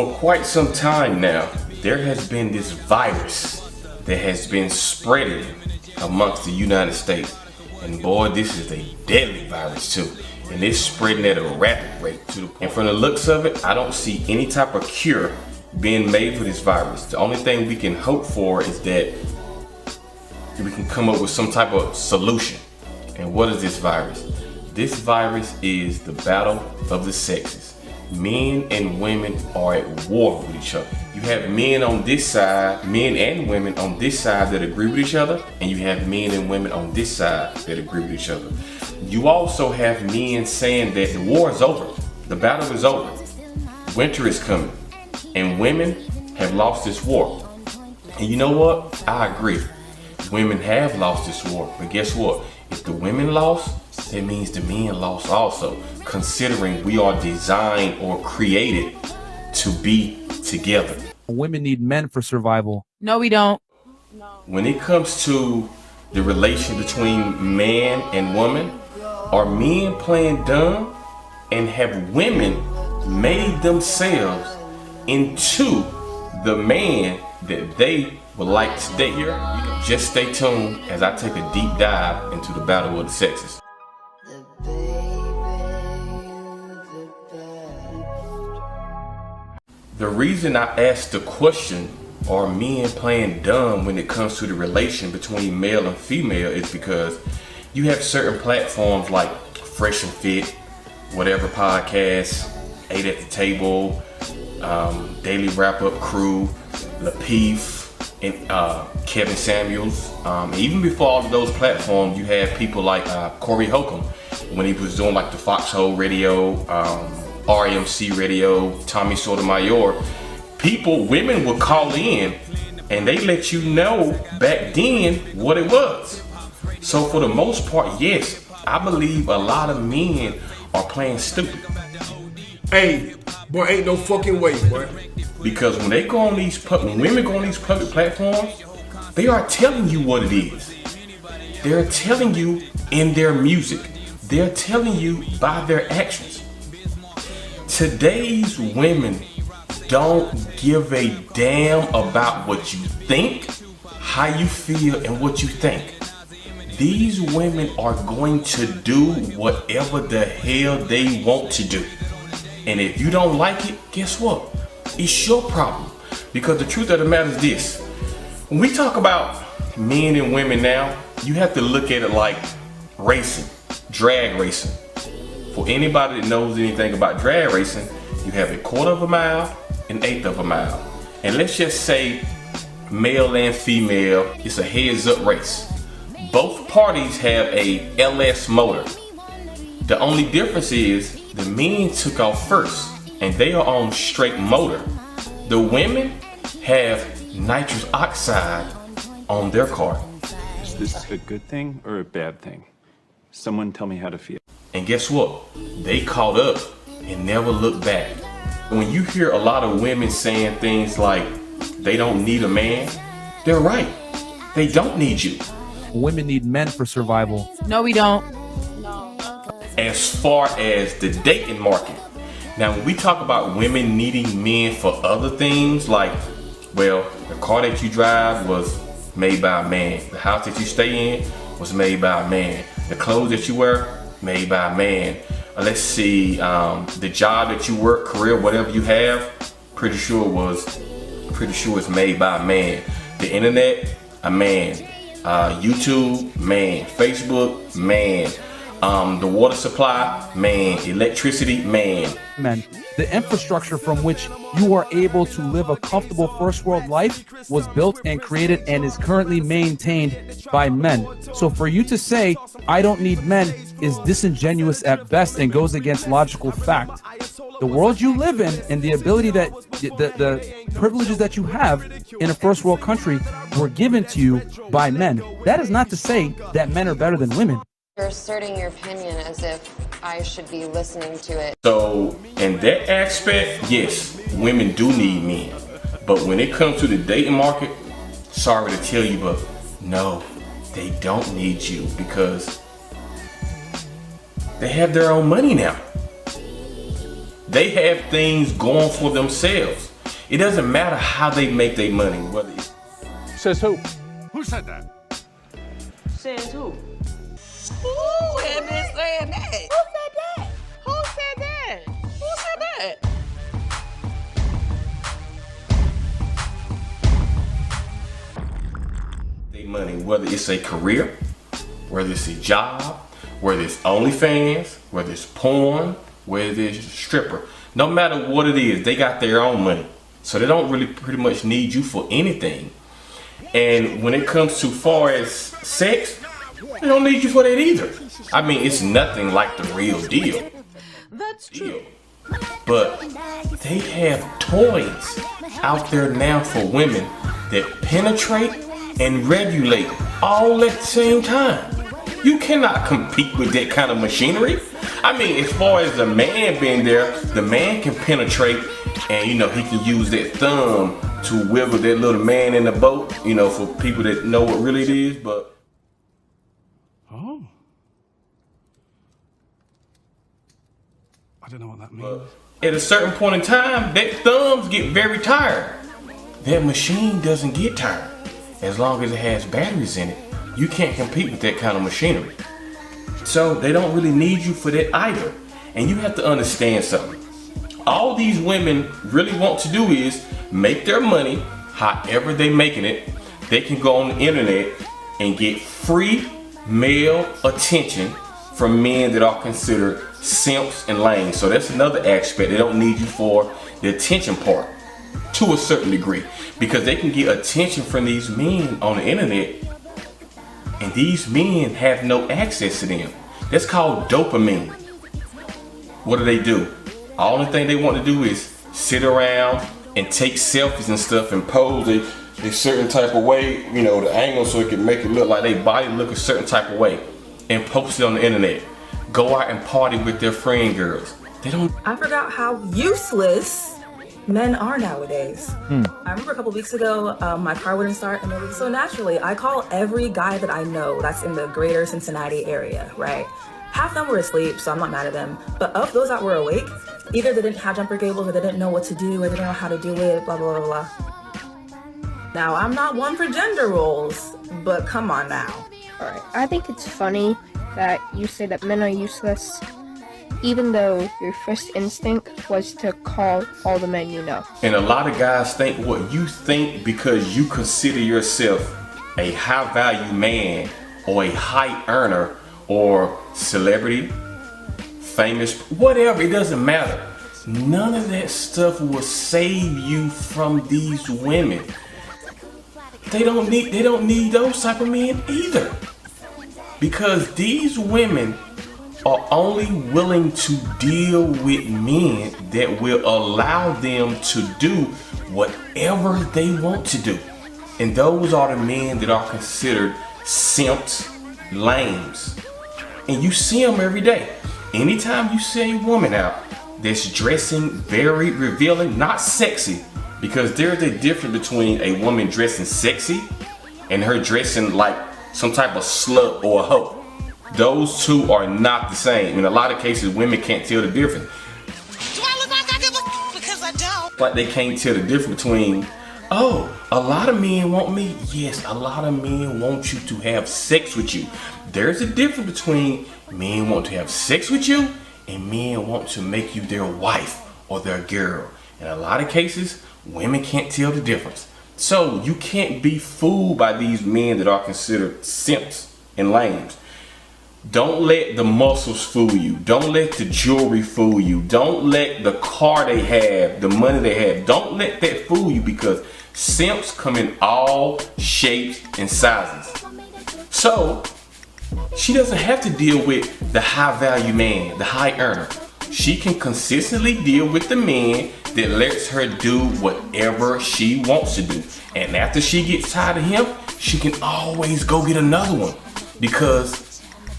For quite some time now, there has been this virus that has been spreading amongst the United States. And boy, this is a deadly virus too. And it's spreading at a rapid rate too. And from the looks of it, I don't see any type of cure being made for this virus. The only thing we can hope for is that we can come up with some type of solution. And what is this virus? This virus is the battle of the sexes. Men and women are at war with each other. You have men on this side, men and women on this side that agree with each other, and you have men and women on this side that agree with each other. You also have men saying that the war is over, the battle is over, winter is coming, and women have lost this war. And you know what? I agree. Women have lost this war, but guess what? If the women lost, that means the men lost also, considering we are designed or created to be together. Women need men for survival. No, we don't. When it comes to the relation between man and woman, are men playing dumb, and have women made themselves into the man that they would like to date? Here, just stay tuned as I take a deep dive into the battle of the sexes. The reason I asked the question, are men playing dumb when it comes to the relation between male and female, is because you have certain platforms like Fresh and Fit, whatever podcast, 8 at the Table, Daily Wrap Up Crew, Lapeef, and Kevin Samuels. Even before all of those platforms, you had people like Corey Holcomb when he was doing like the Foxhole Radio, RMC Radio, Tommy Sotomayor. Women would call in and they let you know back then what it was. So for the most part, yes, I believe a lot of men are playing stupid. Hey, boy, ain't no fucking way, boy. Because when they go on when women go on these public platforms, they are telling you what it is. They're telling you in their music. They're telling you by their actions. Today's women don't give a damn about what you think, how you feel, and what you think. These women are going to do whatever the hell they want to do. And if you don't like it, guess what? It's your problem. Because the truth of the matter is this. When we talk about men and women now, you have to look at it like racing, drag racing. For anybody that knows anything about drag racing, you have a quarter of a mile, an eighth of a mile. And let's just say male and female, it's a heads up race. Both parties have a LS motor. The only difference is the men took off first and they are on straight motor. The women have nitrous oxide on their car. Is this a good thing or a bad thing? Someone tell me how to feel. And guess what? They caught up and never looked back. When you hear a lot of women saying things like they don't need a man, they're right. They don't need you. Women need men for survival. No, we don't. As far as the dating market, now when we talk about women needing men for other things, like, well, the car that you drive was made by a man. The house that you stay in was made by a man. The clothes that you wear, made by a man. Let's see, the job that you work, career, whatever you have, pretty sure it's made by a man. The internet, a man. YouTube, man. Facebook, man. The water supply, man. Electricity, man. Men. The infrastructure from which you are able to live a comfortable first world life was built and created and is currently maintained by men. So for you to say, I don't need men, is disingenuous at best and goes against logical fact. The world you live in and the ability that the privileges that you have in a first world country were given to you by men. That is not to say that men are better than women. You're asserting your opinion as if I should be listening to it. So in that aspect, yes, women do need men. But when it comes to the dating market, sorry to tell you, but no, they don't need you because they have their own money now. They have things going for themselves. It doesn't matter how they make their money, whether it's Says who? Who said that? Says who? Who had been saying that? Who said that? Who said that? Who said that? their money, whether it's a career, whether it's a job, whether it's OnlyFans, whether it's porn, whether it's stripper. No matter what it is, they got their own money. So they don't really pretty much need you for anything. And when it comes to far as sex, they don't need you for that either. I mean, it's nothing like the real deal. That's true. But they have toys out there now for women that penetrate and regulate all at the same time. You cannot compete with that kind of machinery. I mean, as far as the man being there, the man can penetrate and, you know, he can use that thumb to wiggle that little man in the boat, you know, for people that know what really it is, but. Oh. I don't know what that means. At a certain point in time, that thumbs get very tired. That machine doesn't get tired. As long as it has batteries in it, you can't compete with that kind of machinery. So they don't really need you for that either. And you have to understand something. All these women really want to do is make their money however they making it. They can go on the internet and get free male attention from men that are considered simps and lames. So that's another aspect. They don't need you for the attention part to a certain degree, because they can get attention from these men on the internet and these men have no access to them. That's called dopamine. What do? All the thing they want to do is sit around and take selfies and stuff and pose a certain type of way, you know, the angle, so it can make it look like their body look a certain type of way, and post it on the internet. Go out and party with their friend girls. They don't. I forgot how useless men are nowadays. I remember a couple weeks ago, my car wouldn't start, and it was so naturally, I call every guy that I know that's in the greater Cincinnati area, right? Half of them were asleep, so I'm not mad at them. But of those that were awake, either they didn't have jumper cables, or they didn't know what to do, or they didn't know how to do it, blah, blah, blah, blah. Now, I'm not one for gender roles, but come on now. Alright, I think it's funny that you say that men are useless, even though your first instinct was to call all the men you know. And a lot of guys think what you think because you consider yourself a high value man or a high earner or celebrity, famous, whatever, it doesn't matter. None of that stuff will save you from these women. They don't need those type of men either. Because these women are only willing to deal with men that will allow them to do whatever they want to do. And those are the men that are considered simps, lames. And you see them every day. Anytime you see a woman out that's dressing very revealing, not sexy, because there's a difference between a woman dressing sexy and her dressing like some type of slut or a hoe. Those two are not the same. In a lot of cases, women can't tell the difference. Do I look like I give a because I don't? Like they can't tell the difference between, oh, a lot of men want me. Yes, a lot of men want you to have sex with you. There's a difference between men want to have sex with you and men want to make you their wife or their girl. In a lot of cases, women can't tell the difference. So you can't be fooled by these men that are considered simps and lames. Don't let the muscles fool you. Don't let the jewelry fool you. Don't let the car they have, the money they have, don't let that fool you, because simps come in all shapes and sizes. So she doesn't have to deal with the high value man, the high earner. She can consistently deal with the man that lets her do whatever she wants to do. And after she gets tired of him, she can always go get another one, because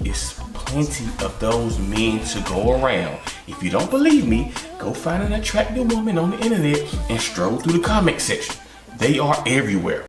it's plenty of those men to go around. If you don't believe me, go find an attractive woman on the internet and stroll through the comment section. They are everywhere.